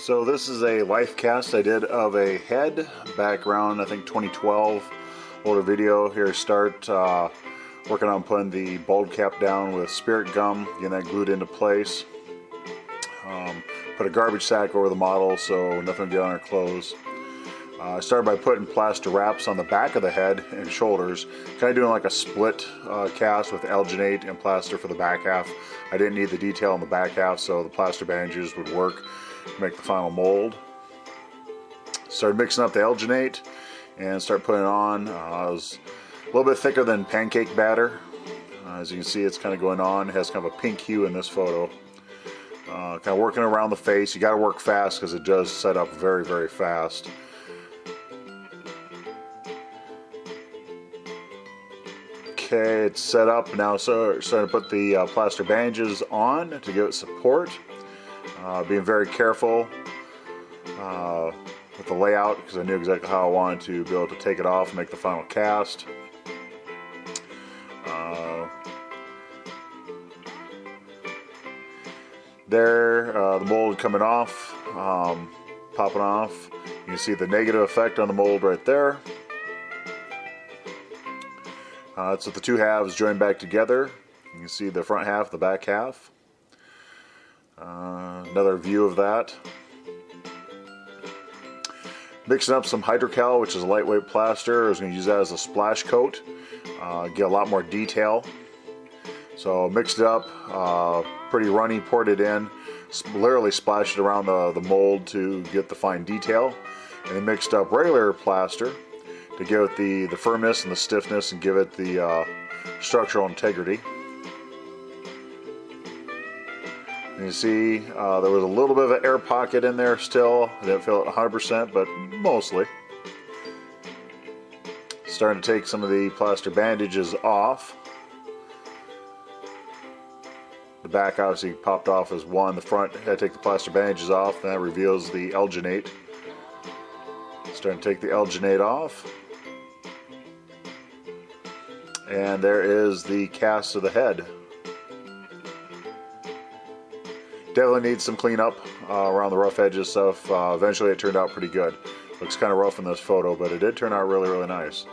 So this is a life cast I did of a head back around I think 2012. Older video. Here start working on putting the bulb cap down with spirit gum, getting that glued into place. Put a garbage sack over the model so nothing will get on our clothes. I started by putting plaster wraps on the back of the head and shoulders, kind of doing like a split cast with alginate and plaster for the back half. I didn't need the detail on the back half, so the plaster bandages would work to make the final mold. Started mixing up the alginate and start putting it on. It was a little bit thicker than pancake batter. As you can see, it's kind of going on. It has kind of a pink hue in this photo. Kind of working around the face. You got to work fast because it does set up very, very fast. Okay, it's set up now, so starting to put the plaster bandages on to give it support. Being very careful with the layout because I knew exactly how I wanted to be able to take it off and make the final cast. The mold coming off, popping off. You can see the negative effect on the mold right there. That's with the two halves joined back together. You can see the front half, the back half. Another view of that. Mixing up some hydrocal, which is a lightweight plaster. I was going to use that as a splash coat. Get a lot more detail. So mixed it up, pretty runny, poured it in, literally splashed it around the mold to get the fine detail. And then mixed up regular plaster to give it the firmness and the stiffness and give it the structural integrity. And you see there was a little bit of an air pocket in there still. I didn't feel it 100%, but mostly. Starting to take some of the plaster bandages off. The back obviously popped off as one. The front, I had to take the plaster bandages off. That reveals the alginate. Starting to take the alginate off. And there is the cast of the head. Definitely needs some cleanup around the rough edges stuff. Eventually it turned out pretty good. Looks kind of rough in this photo, but it did turn out really, really nice.